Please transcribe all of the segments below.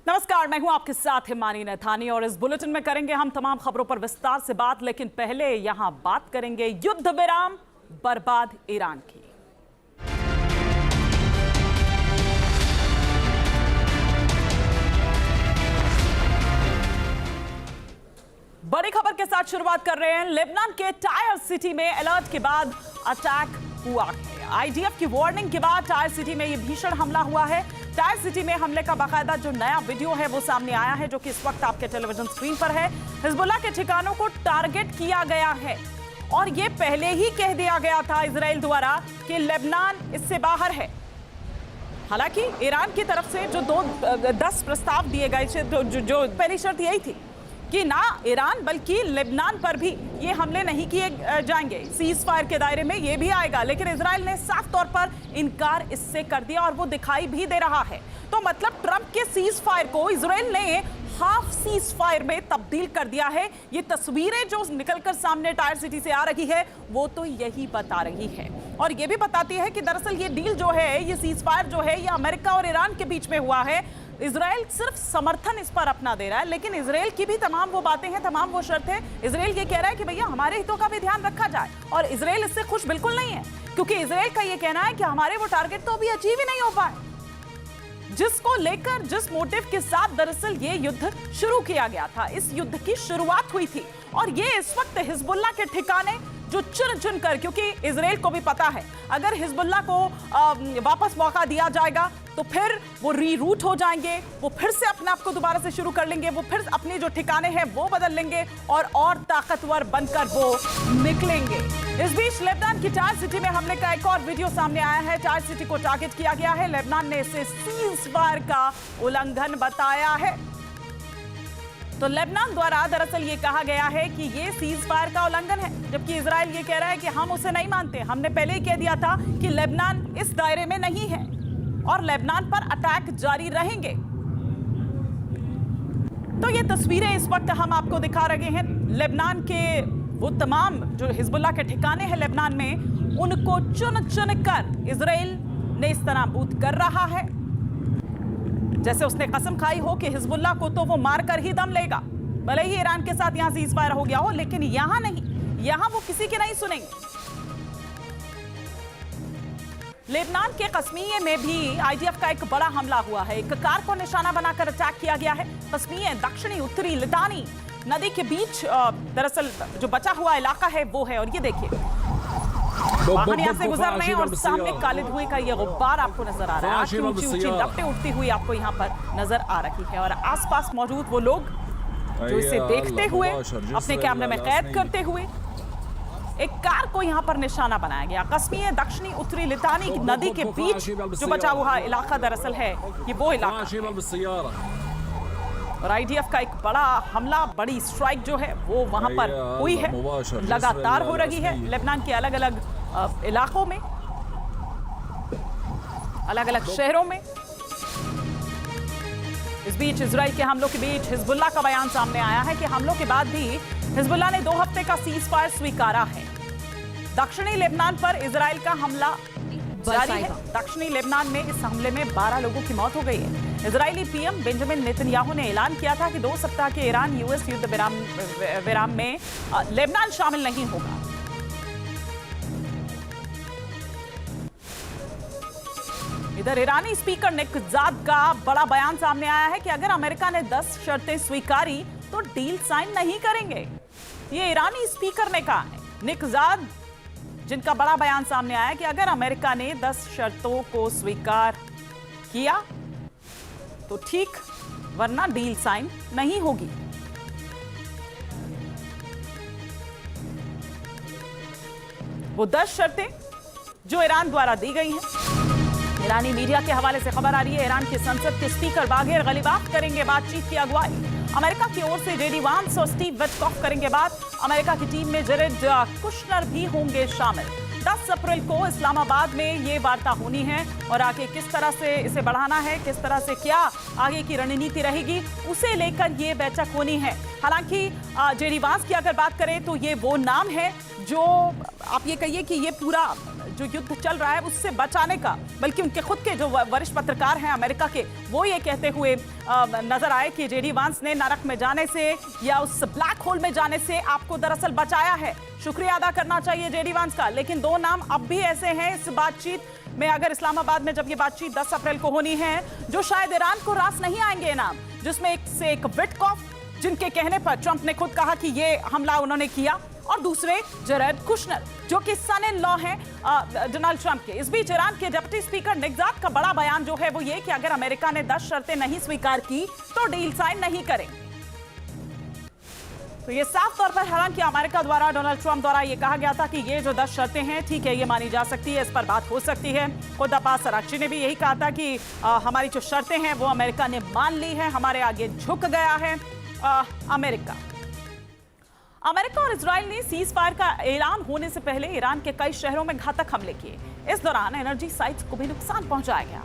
नमस्कार, मैं हूं आपके साथ हिमानी नैथानी और इस बुलेटिन में करेंगे हम तमाम खबरों पर विस्तार से बात। लेकिन पहले यहां बात करेंगे युद्ध विराम बर्बाद ईरान की। बड़ी खबर के साथ शुरुआत कर रहे हैं। लेबनान के टायर सिटी में अलर्ट के बाद अटैक हुआ है। आईडीएफ की वार्निंग के बाद टायर सिटी में यह भीषण हमला हुआ है। टायर सिटी में हमले का बाकायदा जो नया वीडियो है वो सामने आया है, जो कि इस वक्त आपके टेलीविजन स्क्रीन पर है। हिजबुल्लाह के ठिकानों को टारगेट किया गया है और ये पहले ही कह दिया गया था इजराइल द्वारा कि लेबनान इससे बाहर है। हालांकि ईरान की तरफ से जो 10 प्रस्ताव दिए गए, जो पहली शर्त यही थी कि ना ईरान बल्कि लेबनान पर भी ये हमले नहीं किए जाएंगे, सीज फायर के दायरे में ये भी आएगा। लेकिन इजराइल ने साफ तौर पर इनकार इससे कर दिया और वो दिखाई भी दे रहा है। तो मतलब ट्रंप के सीज फायर को इजराइल ने हाफ सीज फायर में तब्दील कर दिया है। ये तस्वीरें जो निकलकर सामने टायर सिटी से आ रही है वो तो यही बता रही है और ये भी बताती है कि दरअसल ये डील जो है, ये सीज फायर जो है, ये अमेरिका और ईरान के बीच में हुआ है। इजराइल सिर्फ समर्थन इस पर अपना दे रहा है, लेकिन इजराइल की भी तमाम वो बातें हैं, तमाम वो शर्त है। इजराइल ये कह रहा है कि भैया हमारे हितों का भी ध्यान रखा जाए और इजराइल इससे खुश बिल्कुल नहीं है, क्योंकि इजराइल का ये कहना है कि हमारे वो टारगेट तो अभी अचीव ही नहीं हो पाए, जिसको लेकर, जिस मोटिव के साथ दरअसल ये युद्ध शुरू किया गया था। इस युद्ध की शुरुआत हुई थी और ये इस वक्त हिजबुल्लाह के ठिकाने जो चुन चुन कर, क्योंकि इजराइल को भी पता है अगर हिजबुल्लाह को वापस मौका दिया जाएगा तो फिर वो रीरूट हो जाएंगे, वो फिर से अपने आप को दोबारा से शुरू कर लेंगे, वो फिर अपने जो ठिकाने हैं वो बदल लेंगे और ताकतवर बनकर वो निकलेंगे। इस बीच लेबनान की टायर सिटी में हमले का एक और वीडियो सामने आया है। टायर सिटी को टारगेट किया गया है। लेबनान ने इसे सीज फायर का उल्लंघन बताया है। तो लेबनान द्वारा दरअसल ये कहा गया है कि ये सीज फायर का उल्लंघन है, जबकि इजराइल ये कह रहा है कि हम उसे नहीं मानते, हमने पहले ही कह दिया था कि लेबनान इस दायरे में नहीं है और लेबनान पर अटैक जारी रहेंगे। तो ये तस्वीरें इस वक्त हम आपको दिखा रहे हैं। लेबनान के वो तमाम जो हिजबुल्लाह के ठिकाने हैं लेबनान में, उनको चुन चुन कर इजराइल ने इस तरह बूथ कर रहा है, जैसे उसने कसम खाई हो कि हिजबुल्लाह को तो वो मारकर ही दम लेगा। भले ही ईरान के साथ यहां सीज फायर हो गया हो, लेकिन यहां नहीं, यहां वो किसी के नहीं सुनेंगे। लेबनान के कस्मिये में भी आईडीएफ का एक बड़ा हमला हुआ है। एक कार को निशाना बनाकर अटैक किया गया है। कस्मिये दक्षिणी उत्तरी लितानी नदी के बीच दरअसल जो बचा हुआ इलाका है वो है। और ये देखिए वाहन यहाँ से गुजर रहे हैं और सामने काले धुएं का ये गुब्बार आपको नजर आ रहा है। ऊंची ऊंची लपटें उठती हुई आपको यहाँ पर नजर आ रही है और आसपास मौजूद वो लोग जो इसे देखते हुए, अपने कैमरे में कैद करते हुए, एक कार को यहाँ पर निशाना बनाया गया। कस्मिये दक्षिणी उत्तरी लितानी नदी के बीच जो बचा हुआ इलाका दरअसल है ये वो इलाका। और आईडीएफ का एक बड़ा हमला, बड़ी स्ट्राइक जो है वो वहां पर हुई है, लगातार हो रही है लेबनान के अलग अलग इलाकों में, अलग अलग शहरों में। इस बीच इजराइल के हमलों के बीच हिजबुल्लाह का बयान सामने आया है कि हमलों के बाद भी हिजबुल्लाह ने 2 हफ्ते का सीज फायर स्वीकारा है। दक्षिणी लेबनान पर इजराइल का हमला जारी है। दक्षिणी लेबनान में इस हमले में 12 लोगों की मौत हो गई है। इजरायली पीएम बेंजामिन नेतन्याहू ने ऐलान किया था कि 2 सप्ताह के ईरान यूएस युद्ध विराम में लेबनान शामिल नहीं होगा। इधर ईरानी स्पीकर निकजाद का बड़ा बयान सामने आया है कि अगर अमेरिका ने 10 शर्तें स्वीकारी तो डील साइन नहीं करेंगे। ये ईरानी स्पीकर ने कहा है, निकजाद, जिनका बड़ा बयान सामने आया कि अगर अमेरिका ने 10 शर्तों को स्वीकार किया तो ठीक, वरना डील साइन नहीं होगी। वो 10 शर्तें जो ईरान द्वारा दी गई हैं। ईरानी मीडिया के हवाले से खबर आ रही है, ईरान की संसद के स्पीकर बागेर गलीबाफ करेंगे बातचीत की अगुवाई। अमेरिका की ओर से जेडी वांस और स्टीव विटकॉफ करेंगे बात। अमेरिका की टीम में जेरेड कुशनर भी होंगे शामिल। 10 अप्रैल को इस्लामाबाद में ये वार्ता होनी है और आगे किस तरह से इसे बढ़ाना है, किस तरह से क्या आगे की रणनीति रहेगी, उसे लेकर ये बैठक होनी है। हालांकि जेडी वांस की अगर बात करें तो ये वो नाम है जो आप ये कहिए कि ये पूरा जो युद्ध चल रहा है उससे बचाने का, बल्कि उनके खुद के जो वरिष्ठ पत्रकार हैं अमेरिका के, वो ये कहते हुए नजर आए कि जेडी वांस ने नरक में जाने से या उस ब्लैक होल में जाने से आपको दरअसल बचाया है। शुक्रिया अदा करना चाहिए जेडी वांस का। लेकिन दो नाम अब भी ऐसे हैं इस बातचीत में, अगर इस्लामाबाद में जब ये बातचीत 10 अप्रैल को होनी है, जो शायद ईरान को रास नहीं आएंगे नाम, जिसमें एक से एक विटकॉफ, जिनके कहने पर ट्रंप ने खुद कहा कि ये हमला उन्होंने किया, और दूसरे जरेड कुशनर जो कि सन इन लॉ हैं डोनाल्ड ट्रंप के। इस बीच ईरान के डिप्टी स्पीकर निगजात का बड़ा बयान जो है वो ये कि अगर अमेरिका ने 10 शर्तें नहीं स्वीकार की तो डील साइन नहीं करेंगे। तो ये साफ तौर पर, हालांकि अमेरिका द्वारा, डोनाल्ड ट्रंप द्वारा ये कहा गया था कि ये जो 10 शर्तें हैं, ठीक है, ये मानी जा सकती है, इस पर बात हो सकती है। खुद अब्बास अराक्ची ने भी यही कहा था कि हमारी जो शर्तें हैं वो अमेरिका ने मान ली है, हमारे आगे झुक गया है अमेरिका। और इजराइल ने सीज फायर का ऐलान होने से पहले ईरान के कई शहरों में घातक हमले किए। इस दौरान एनर्जी साइट्स को भी नुकसान पहुंचाया गया।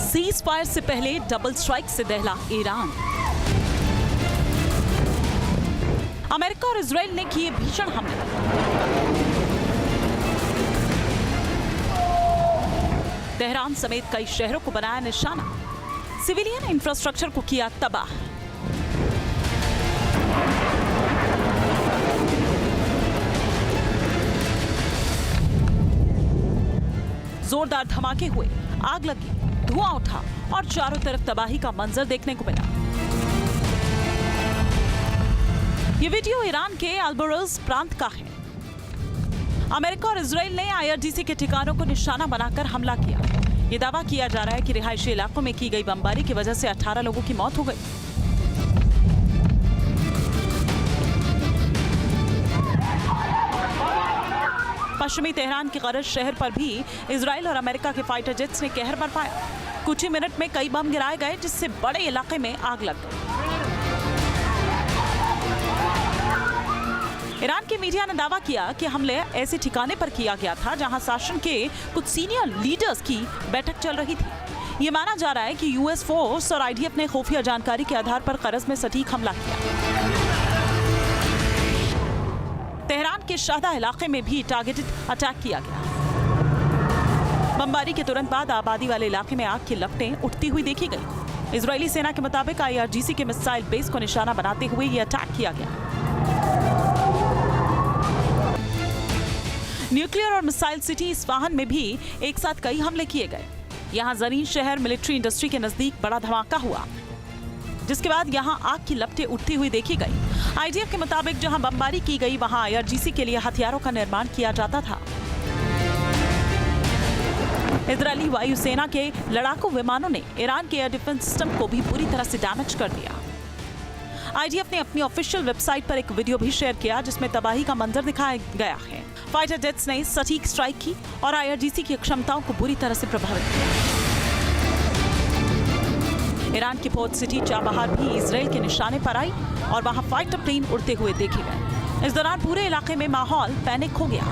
सीज फायर से पहले डबल स्ट्राइक से दहला ईरान। अमेरिका और इजराइल ने किए भीषण हमले। तेहरान समेत कई शहरों को बनाया निशाना, सिविलियन इंफ्रास्ट्रक्चर को किया तबाह। जोरदार धमाके हुए, आग लगी, धुआं उठा और चारों तरफ तबाही का मंजर देखने को मिला। ये वीडियो ईरान के अल्बोरोज प्रांत का है। अमेरिका और इजराइल ने आईआरजीसी के ठिकानों को निशाना बनाकर हमला किया। ये दावा किया जा रहा है कि रिहायशी इलाकों में की गई बमबारी की वजह से 18 लोगों की मौत हो गई। पश्चिमी तेहरान के करज शहर पर भी इजराइल और अमेरिका के फाइटर जेट्स ने कहर बरपाया। कुछ ही मिनट में कई बम गिराए गए, जिससे बड़े इलाके में आग लग गई। ईरान की मीडिया ने दावा किया कि हमले ऐसे ठिकाने पर किया गया था जहां शासन के कुछ सीनियर लीडर्स की बैठक चल रही थी। ये माना जा रहा है कि यूएस फोर्स और आईडीएफ ने खुफिया जानकारी के आधार पर करज में सटीक हमला किया। तेहरान के शाहदा इलाके में भी टारगेटेड अटैक किया गया। बमबारी के तुरंत बाद आबादी वाले इलाके में आग की लपटें उठती हुई देखी गई। इजरायली सेना के मुताबिक आईआरजीसी के मिसाइल बेस को निशाना बनाते हुए ये अटैक किया गया। न्यूक्लियर और मिसाइल सिटी इस्फहान में भी एक साथ कई हमले किए गए। यहां जरीन शहर मिलिट्री इंडस्ट्री के नजदीक बड़ा धमाका हुआ, जिसके बाद यहां आग की लपटें उठती हुई देखी गई। आईडीएफ के मुताबिक जहां बमबारी की गई वहां आईआरजीसी के लिए हथियारों का निर्माण किया जाता था। इजरायली वायुसेना के लड़ाकू विमानों ने ईरान के एयर डिफेंस सिस्टम को भी पूरी तरह से डैमेज कर दिया। आईडीएफ ने अपनी ऑफिशियल वेबसाइट पर एक वीडियो भी शेयर किया जिसमें तबाही का मंजर दिखाया गया है। फाइटर जेट्स ने सटीक स्ट्राइक की और आईआरजीसी की क्षमताओं को बुरी तरह से प्रभावित किया। ईरान की पोर्ट सिटी चाबहार भी इजराइल के निशाने पर आई और वहां फाइटर प्लेन उड़ते हुए देखे गए। इस दौरान पूरे इलाके में माहौल पैनिक हो गया।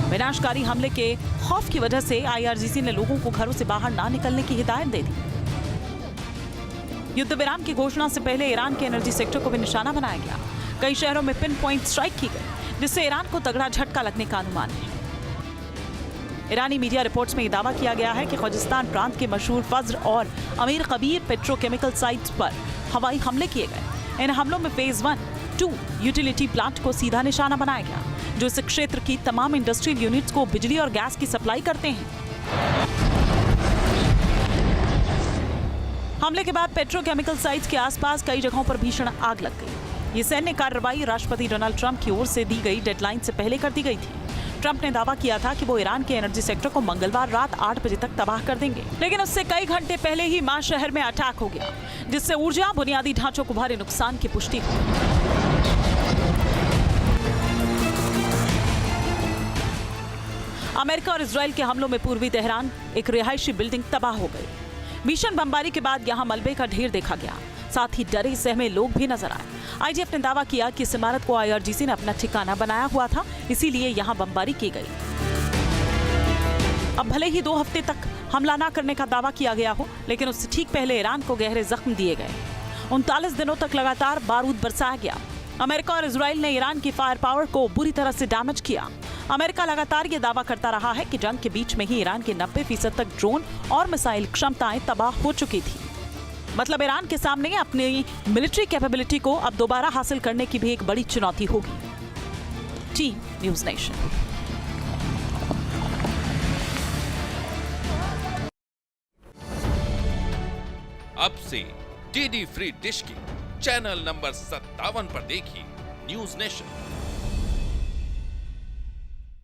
विनाशकारी हमले के खौफ की वजह से आईआरजीसी ने लोगों को घरों से बाहर ना निकलने की हिदायत दे दी। युद्ध विराम की घोषणा से पहले ईरान के एनर्जी सेक्टर को भी निशाना बनाया गया। कई शहरों में पिन पॉइंट स्ट्राइक की गई, जिससे ईरान को तगड़ा झटका लगने का अनुमान है। ईरानी मीडिया रिपोर्ट्स में यह दावा किया गया है कि खुजिस्तान प्रांत के मशहूर फज्र और अमीर कबीर पेट्रोकेमिकल साइट्स पर हवाई हमले किए गए। इन हमलों में फेज 1, 2 यूटिलिटी प्लांट को सीधा निशाना बनाया गया, जो इस क्षेत्र की तमाम इंडस्ट्रियल यूनिट्स को बिजली और गैस की सप्लाई करते हैं। हमले के बाद पेट्रोकेमिकल साइट्स के आसपास कई जगहों पर भीषण आग लग गई। ये सैन्य कार्रवाई राष्ट्रपति डोनाल्ड ट्रंप की ओर से दी गई डेडलाइन से पहले कर दी गई थी। ट्रंप ने दावा किया था कि वो ईरान के एनर्जी सेक्टर को मंगलवार रात 8 बजे तक तबाह कर देंगे, लेकिन उससे कई घंटे पहले ही मां शहर में अटैक हो गया, जिससे ऊर्जा बुनियादी ढांचों को भारी नुकसान की पुष्टि हुई। अमेरिका और इजराइल के हमलों में पूर्वी तेहरान एक रिहायशी बिल्डिंग तबाह हो गई। भीषण बमबारी के बाद यहां मलबे का ढेर देखा गया, साथ ही डरे सहमे लोग भी नजर आए। आईडीएफ ने दावा किया कि इस इमारत को आईआरजीसी ने अपना ठिकाना बनाया हुआ था, इसीलिए यहां बमबारी की गई। अब भले ही 2 हफ्ते तक हमला न करने का दावा किया गया हो, लेकिन उससे ठीक पहले ईरान को गहरे जख्म दिए गए। 39 दिनों तक लगातार बारूद बरसाया गया। अमेरिका और इजराइल ने ईरान की फायर पावर को बुरी तरह से डैमेज किया। अमेरिका लगातार ये दावा करता रहा है कि जंग के बीच में ही ईरान की 90% तक ड्रोन और मिसाइल क्षमताएं तबाह हो चुकी थी। मतलब ईरान के सामने अपनी मिलिट्री कैपेबिलिटी को अब दोबारा हासिल करने की भी एक बड़ी चुनौती होगी। Team news nation. अब से डीडी फ्री डिश की चैनल नंबर 57 पर देखिए न्यूज़ नेशन।